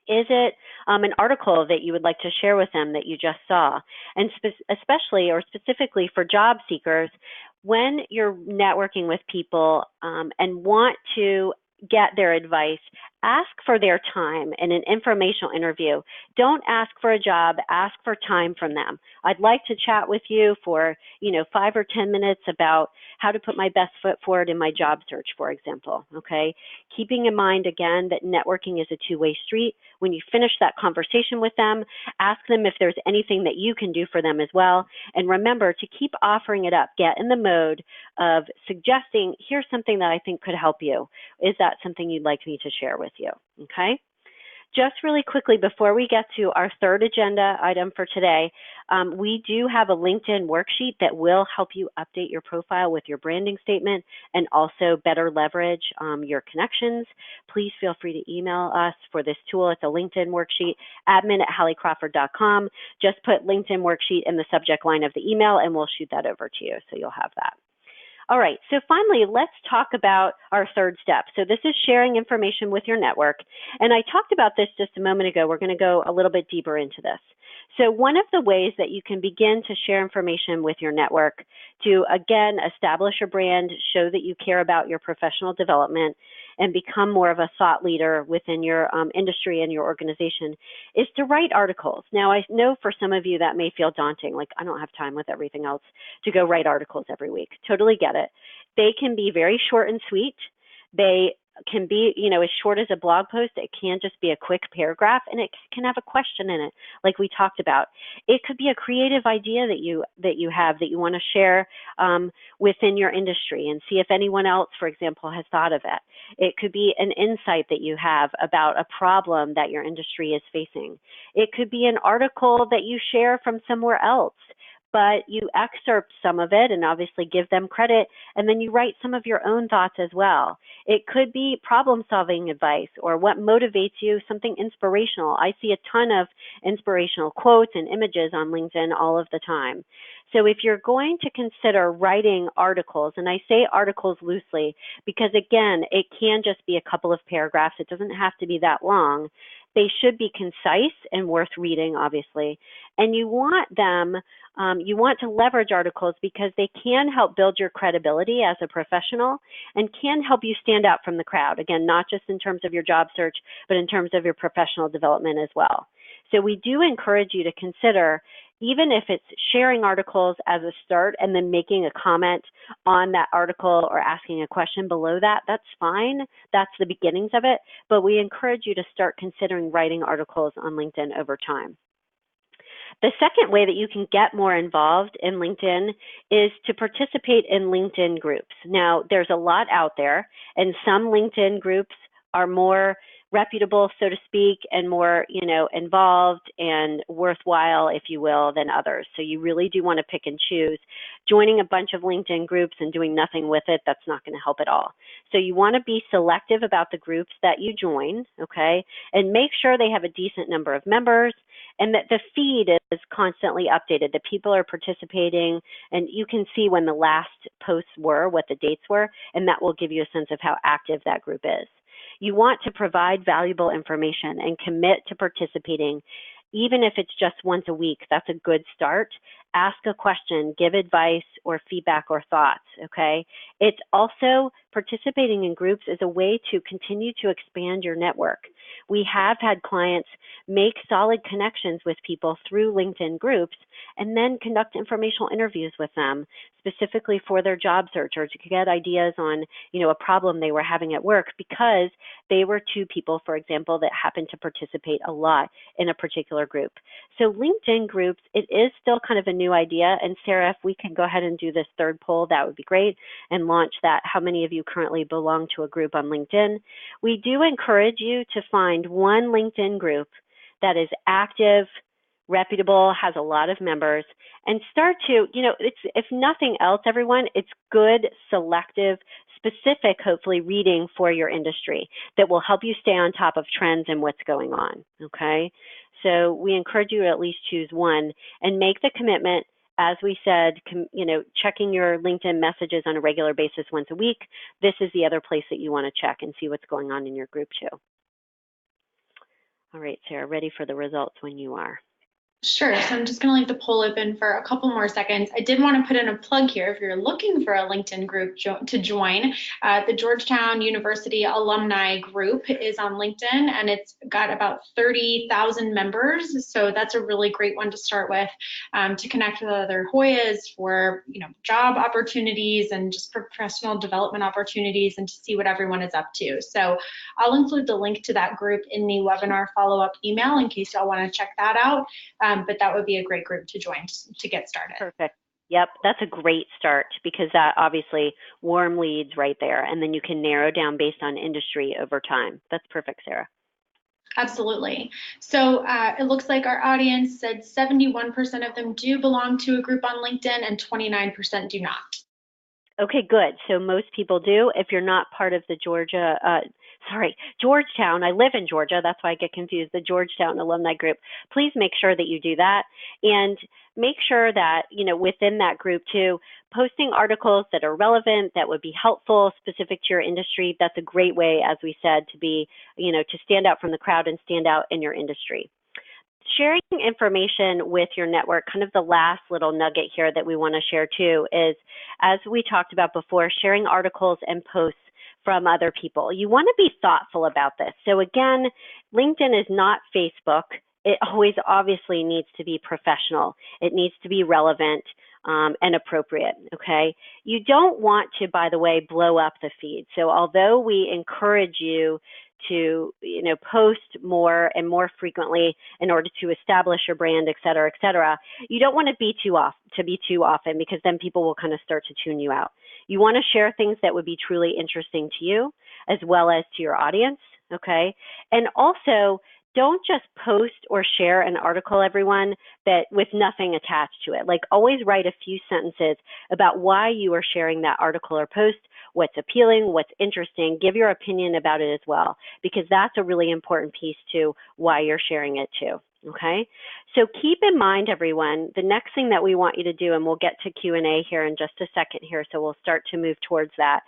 Is it an article that you would like to share with them that you just saw? And especially or specifically for job seekers, when you're networking with people and want to get their advice, ask for their time in an informational interview. Don't ask for a job, ask for time from them. I'd like to chat with you for, 5 or 10 minutes about how to put my best foot forward in my job search, for example, okay? Keeping in mind, again, that networking is a two-way street. When you finish that conversation with them, ask them if there's anything that you can do for them as well. And remember to keep offering it up. Get in the mode of suggesting, here's something that I think could help you. Is that something you'd like me to share with you? Okay. Just really quickly before we get to our third agenda item for today, we do have a LinkedIn worksheet that will help you update your profile with your branding statement and also better leverage your connections. Please feel free to email us for this tool. It's a LinkedIn worksheet, admin@halliecrawford.com. Just put LinkedIn worksheet in the subject line of the email and we'll shoot that over to you so you'll have that. All right, so finally, let's talk about our third step. So this is sharing information with your network. And I talked about this just a moment ago. We're going to go a little bit deeper into this. So one of the ways that you can begin to share information with your network to, again, establish your brand, show that you care about your professional development, and become more of a thought leader within your industry and your organization is to write articles. Now, I know for some of you that may feel daunting, like I don't have time with everything else to go write articles every week. Totally get it. They can be very short and sweet. They can be, as short as a blog post. It can just be a quick paragraph, and it can have a question in it, like we talked about. It could be a creative idea that you have that you want to share within your industry and see if anyone else, for example, has thought of it. It could be an insight that you have about a problem that your industry is facing. It could be an article that you share from somewhere else, but you excerpt some of it and obviously give them credit, and then you write some of your own thoughts as well. It could be problem-solving advice or what motivates you, something inspirational. I see a ton of inspirational quotes and images on LinkedIn all of the time. So if you're going to consider writing articles, and I say articles loosely because, again, it can just be a couple of paragraphs. It doesn't have to be that long. They should be concise and worth reading, obviously. And you want them, you want to leverage articles because they can help build your credibility as a professional and can help you stand out from the crowd. Again, not just in terms of your job search, but in terms of your professional development as well. So we do encourage you to consider, even if it's sharing articles as a start and then making a comment on that article or asking a question below that, that's fine. That's the beginnings of it. But we encourage you to start considering writing articles on LinkedIn over time. The second way that you can get more involved in LinkedIn is to participate in LinkedIn groups. Now, there's a lot out there, and some LinkedIn groups are more reputable, so to speak, and more, involved and worthwhile, if you will, than others. So you really do want to pick and choose. Joining a bunch of LinkedIn groups and doing nothing with it, that's not going to help at all. So you want to be selective about the groups that you join, okay, and make sure they have a decent number of members and that the feed is constantly updated, that people are participating, and you can see when the last posts were, what the dates were, and that will give you a sense of how active that group is. You want to provide valuable information and commit to participating. Even if it's just once a week, that's a good start. Ask a question, give advice or feedback or thoughts, okay? It's also, participating in groups is a way to continue to expand your network. We have had clients make solid connections with people through LinkedIn groups and then conduct informational interviews with them specifically for their job search or to get ideas on, a problem they were having at work because they were two people, for example, that happened to participate a lot in a particular group. So LinkedIn groups, it is still kind of a new idea. And Sarah, if we can go ahead and do this third poll, that would be great, and launch that. How many of you currently belong to a group on LinkedIn? We do encourage you to find one LinkedIn group that is active, reputable, has a lot of members, and start to, it's, if nothing else, everyone, it's good, selective, specific, hopefully, reading for your industry that will help you stay on top of trends and what's going on, okay? So we encourage you to at least choose one and make the commitment, as we said, checking your LinkedIn messages on a regular basis once a week. This is the other place that you want to check and see what's going on in your group too. All right, Sarah, ready for the results when you are. Sure. So I'm just going to leave the poll open for a couple more seconds. I did want to put in a plug here. If you're looking for a LinkedIn group to join, the Georgetown University Alumni Group is on LinkedIn, and it's got about 30,000 members. So that's a really great one to start with, to connect with other Hoyas for job opportunities and just professional development opportunities, and to see what everyone is up to. So I'll include the link to that group in the webinar follow-up email in case y'all want to check that out. But that would be a great group to join to get started. Perfect. Yep, that's a great start because that obviously warm leads right there, and then you can narrow down based on industry over time. That's perfect, Sarah. Absolutely. So it looks like our audience said 71% of them do belong to a group on LinkedIn and 29% do not. Okay, good. So most people do. If you're not part of the Georgetown, I live in Georgia, that's why I get confused, the Georgetown Alumni Group, please make sure that you do that. And make sure that, within that group too, posting articles that are relevant, that would be helpful, specific to your industry. That's a great way, as we said, to be, to stand out from the crowd and stand out in your industry. Sharing information with your network, kind of the last little nugget here that we want to share too is, as we talked about before, sharing articles and posts from other people. You want to be thoughtful about this. So again, LinkedIn is not Facebook. It always obviously needs to be professional. It needs to be relevant and appropriate, okay? You don't want to, by the way, blow up the feed. So although we encourage you to post more and more frequently in order to establish your brand, et cetera, you don't want to be too often because then people will kind of start to tune you out. You want to share things that would be truly interesting to you as well as to your audience, okay? And also, don't just post or share an article, everyone, that with nothing attached to it. Like, always write a few sentences about why you are sharing that article or post, what's appealing, what's interesting. Give your opinion about it as well, because that's a really important piece to why you're sharing it too. Okay, so keep in mind, everyone, the next thing that we want you to do, and we'll get to Q&A here in just a second here, so we'll start to move towards that.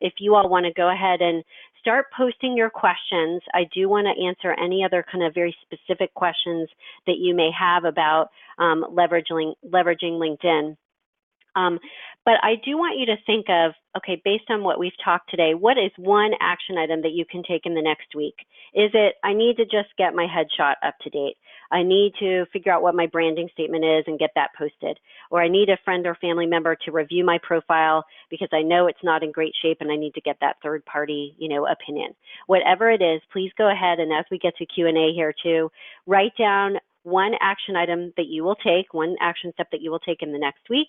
If you all want to go ahead and start posting your questions, I do want to answer any other kind of very specific questions that you may have about leveraging LinkedIn. But I do want you to think of, okay, based on what we've talked today, what is one action item that you can take in the next week? Is it, I need to just get my headshot up to date. I need to figure out what my branding statement is and get that posted. Or I need a friend or family member to review my profile because I know it's not in great shape and I need to get that third party, opinion. Whatever it is, please go ahead, and as we get to Q&A here too, write down one action item that you will take, one action step that you will take in the next week.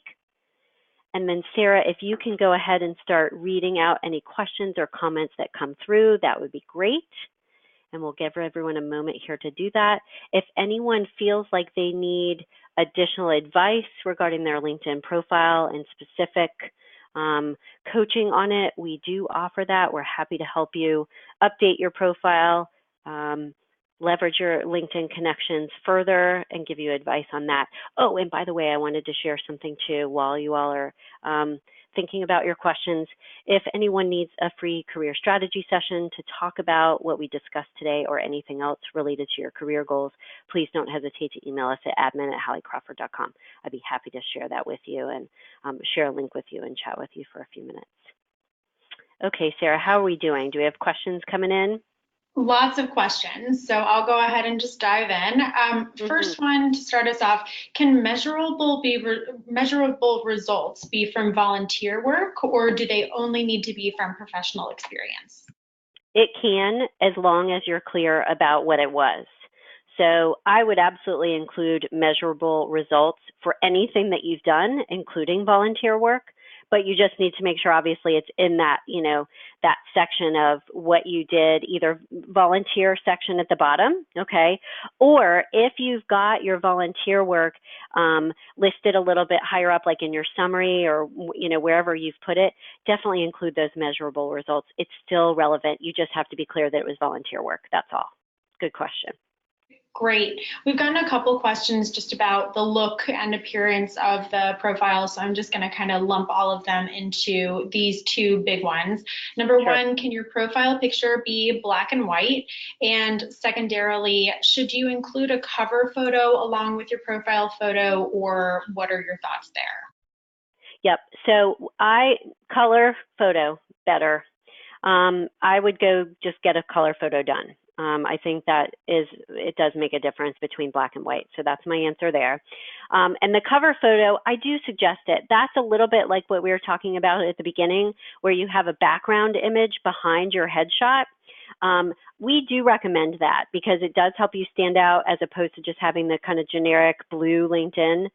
And then Sarah, if you can go ahead and start reading out any questions or comments that come through, that would be great. And we'll give everyone a moment here to do that. If anyone feels like they need additional advice regarding their LinkedIn profile and specific coaching on it, we do offer that. We're happy to help you update your profile. leverage your LinkedIn connections further and give you advice on that. Oh, and by the way, I wanted to share something too while you all are thinking about your questions. If anyone needs a free career strategy session to talk about what we discussed today or anything else related to your career goals, please don't hesitate to email us at admin@halliecrawford.com. I'd be happy to share that with you and share a link with you and chat with you for a few minutes. Okay, Sarah, how are we doing? Do we have questions coming in? Lots of questions, so I'll go ahead and just dive in. First one to start us off, can measurable results be from volunteer work, or do they only need to be from professional experience? It can, as long as you're clear about what it was. So I would absolutely include measurable results for anything that you've done, including volunteer work. But you just need to make sure, obviously, it's in that, that section of what you did, either volunteer section at the bottom, okay? Or if you've got your volunteer work listed a little bit higher up, like in your summary or, wherever you've put it, definitely include those measurable results. It's still relevant. You just have to be clear that it was volunteer work. That's all. Good question. Great. We've gotten a couple questions just about the look and appearance of the profile, so I'm just going to kind of lump all of them into these two big ones. Number one, can your profile picture be black and white? And secondarily, should you include a cover photo along with your profile photo, or what are your thoughts there? Yep. So color photo better. I would go just get a color photo done. I think it does make a difference between black and white. So that's my answer there. And the cover photo, I do suggest it. That's a little bit like what we were talking about at the beginning, where you have a background image behind your headshot. We do recommend that because it does help you stand out as opposed to just having the kind of generic blue LinkedIn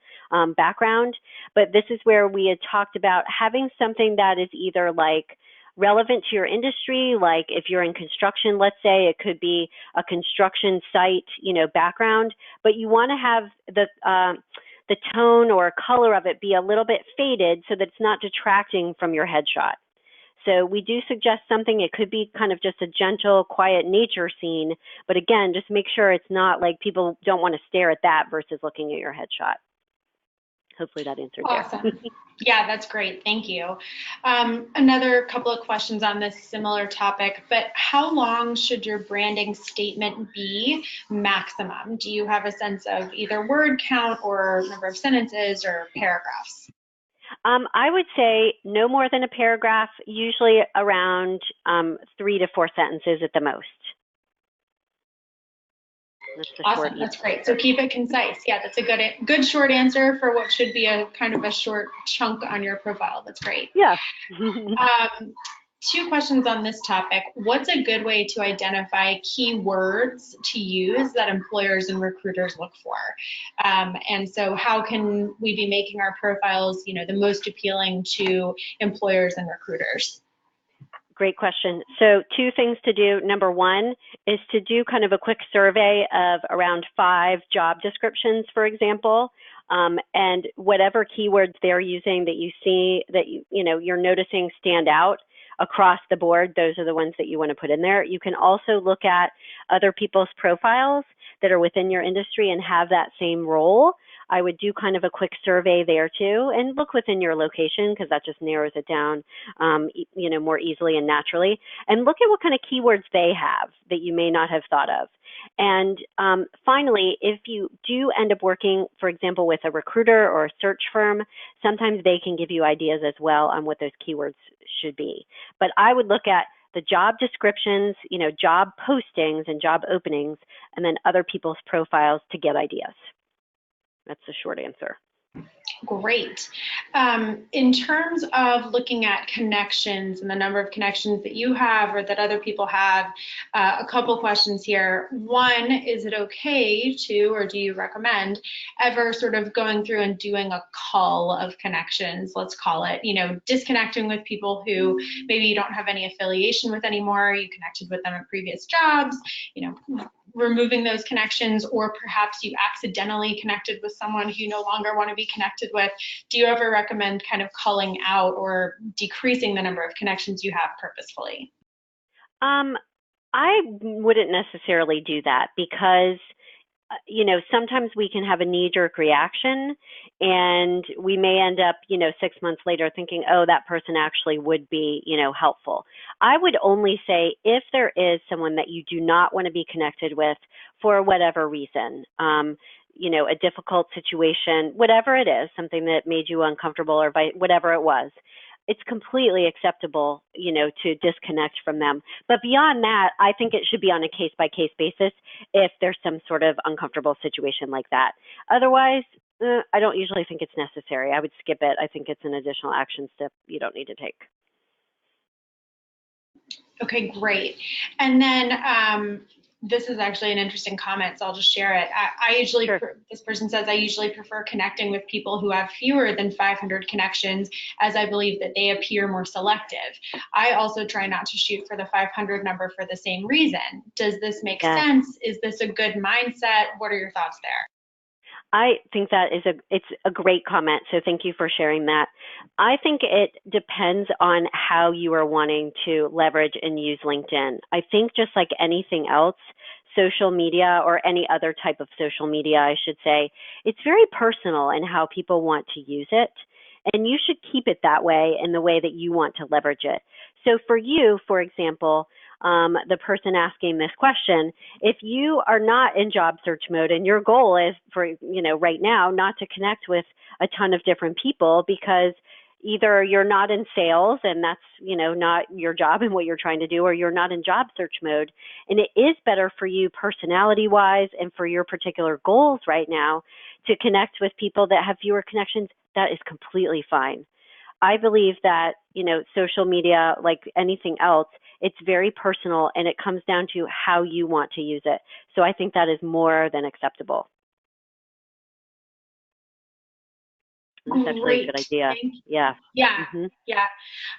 background. But this is where we had talked about having something that is either like relevant to your industry, like if you're in construction, let's say, it could be a construction site, background, but you want to have the tone or color of it be a little bit faded so that it's not detracting from your headshot. So we do suggest something. It could be kind of just a gentle, quiet nature scene, but again, just make sure it's not like people don't want to stare at that versus looking at your headshot. Hopefully that answered that. Awesome. Yeah, that's great. Thank you. Another couple of questions on this similar topic, but how long should your branding statement be maximum? Do you have a sense of either word count or number of sentences or paragraphs? I would say no more than a paragraph, usually around 3 to 4 sentences at the most. Awesome, that's great. So keep it concise. Yeah, that's a good short answer for what should be a kind of a short chunk on your profile. That's great. Yeah. 2 questions on this topic. What's a good way to identify keywords to use that employers and recruiters look for? And so how can we be making our profiles, the most appealing to employers and recruiters? Great question. So 2 things to do. Number 1 is to do kind of a quick survey of around 5 job descriptions, for example, and whatever keywords they're using that you see that you're noticing stand out across the board, those are the ones that you want to put in there. You can also look at other people's profiles that are within your industry and have that same role. I would do kind of a quick survey there too, and look within your location because that just narrows it down, more easily and naturally. And look at what kind of keywords they have that you may not have thought of. And finally, if you do end up working, for example, with a recruiter or a search firm, sometimes they can give you ideas as well on what those keywords should be. But I would look at the job descriptions, job postings and job openings, and then other people's profiles to get ideas. That's the short answer. Great. In terms of looking at connections and the number of connections that you have or that other people have, a couple questions here. One, is it okay to, or do you recommend ever sort of going through and doing a cull of connections, let's call it, disconnecting with people who maybe you don't have any affiliation with anymore, you connected with them at previous jobs, removing those connections, or perhaps you accidentally connected with someone who you no longer want to be connected with. Do you ever recommend kind of culling out or decreasing the number of connections you have purposefully? I wouldn't necessarily do that because sometimes we can have a knee-jerk reaction and we may end up, 6 months later thinking, oh, that person actually would be, helpful. I would only say if there is someone that you do not want to be connected with for whatever reason, a difficult situation, whatever it is, something that made you uncomfortable or whatever it was, it's completely acceptable, to disconnect from them. But beyond that, I think it should be on a case-by-case basis if there's some sort of uncomfortable situation like that. Otherwise, I don't usually think it's necessary. I would skip it. I think it's an additional action step you don't need to take. Okay, great. And then this is actually an interesting comment, so I'll just share it. I usually, Sure. This person says, I usually prefer connecting with people who have fewer than 500 connections, as I believe that they appear more selective. I also try not to shoot for the 500 number for the same reason. Does this make sense? Is this a good mindset? What are your thoughts there? I think that it's a great comment. So thank you for sharing that. I think it depends on how you are wanting to leverage and use LinkedIn. I think just like anything else, social media or any other type of social media, I should say, it's very personal in how people want to use it. And you should keep it that way in the way that you want to leverage it. So for you, for example, the person asking this question, if you are not in job search mode and your goal is for, right now, not to connect with a ton of different people because either you're not in sales and that's, not your job and what you're trying to do, or you're not in job search mode, and it is better for you personality-wise and for your particular goals right now to connect with people that have fewer connections, that is completely fine. I believe that, social media, like anything else, it's very personal and it comes down to how you want to use it. So I think that is more than acceptable. That's actually a good idea. Yeah. Yeah. Mm-hmm. Yeah.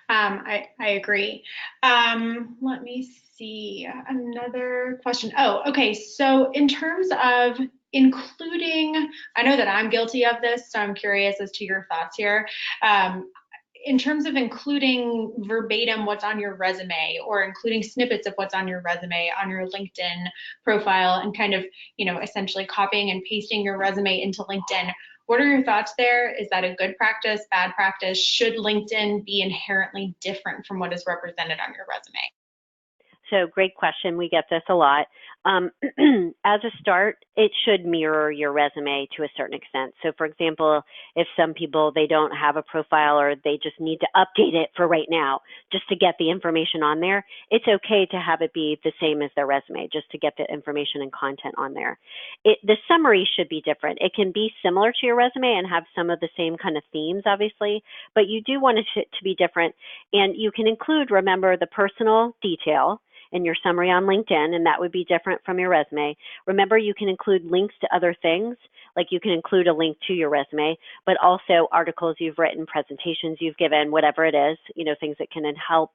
I agree. Let me see another question. Oh, okay. So in terms of including, I know that I'm guilty of this, so I'm curious as to your thoughts here. In terms of including verbatim what's on your resume or including snippets of what's on your resume on your LinkedIn profile and kind of, essentially copying and pasting your resume into LinkedIn. What are your thoughts there? Is that a good practice, bad practice? Should LinkedIn be inherently different from what is represented on your resume? So great question. We get this a lot. As a start, it should mirror your resume to a certain extent. So for example, if some people, they don't have a profile or they just need to update it for right now, just to get the information on there, it's okay to have it be the same as their resume, just to get the information and content on there. The summary should be different. It can be similar to your resume and have some of the same kind of themes, obviously, but you do want it to be different. And you can include, remember, the personal detail in your summary on LinkedIn, and that would be different from your resume. Remember, you can include links to other things, like you can include a link to your resume, but also articles you've written, presentations you've given, whatever it is, things that can help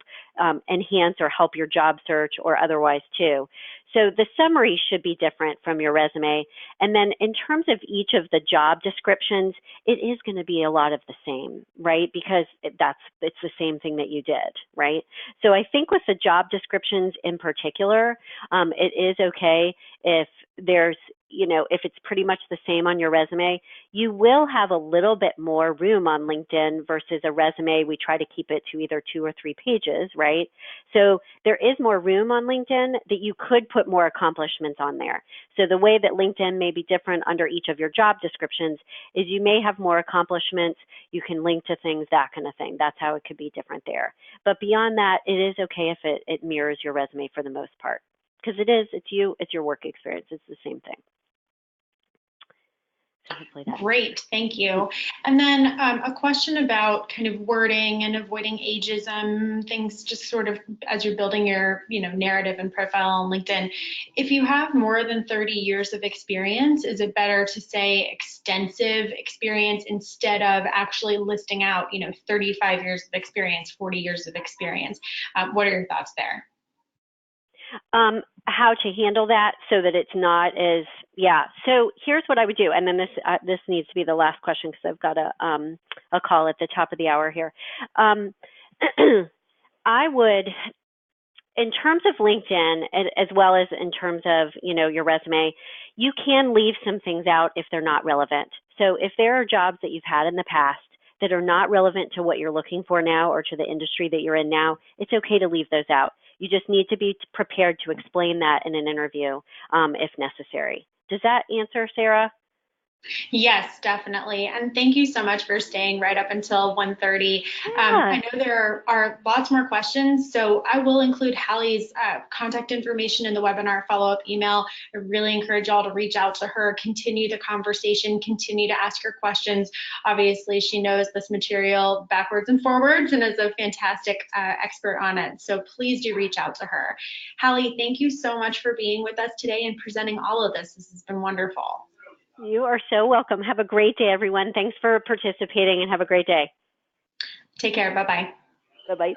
enhance or help your job search or otherwise too. So the summary should be different from your resume. And then in terms of each of the job descriptions, it is going to be a lot of the same, right? Because it's the same thing that you did, right? So I think with the job descriptions in particular, it is okay if there's, if it's pretty much the same on your resume. You will have a little bit more room on LinkedIn versus a resume. We try to keep it to either 2 or 3 pages, right? So there is more room on LinkedIn that you could put more accomplishments on there. So the way that LinkedIn may be different under each of your job descriptions is you may have more accomplishments. You can link to things, that kind of thing. That's how it could be different there. But beyond that, it is okay if it mirrors your resume for the most part. Because it's your work experience. It's the same thing. So hopefully that. Great, thank you. And then a question about kind of wording and avoiding ageism, things just sort of as you're building your narrative and profile on LinkedIn. If you have more than 30 years of experience, is it better to say extensive experience instead of actually listing out 35 years of experience, 40 years of experience? What are your thoughts there? How to handle that so that it's not as, So here's what I would do. And then this needs to be the last question because I've got a call at the top of the hour here. I would, in terms of LinkedIn, as well as in terms of, your resume, you can leave some things out if they're not relevant. So if there are jobs that you've had in the past that are not relevant to what you're looking for now or to the industry that you're in now, it's okay to leave those out. You just need to be prepared to explain that in an interview if necessary. Does that answer, Sarah? Yes, definitely. And thank you so much for staying right up until 1:30. I know there are lots more questions, so I will include Hallie's contact information in the webinar follow-up email. I really encourage y'all to reach out to her, continue the conversation, continue to ask her questions. Obviously, she knows this material backwards and forwards and is a fantastic expert on it. So please do reach out to her. Hallie, thank you so much for being with us today and presenting all of this. This has been wonderful. You are so welcome. Have a great day, everyone. Thanks for participating and have a great day. Take care. Bye-bye. Bye-bye.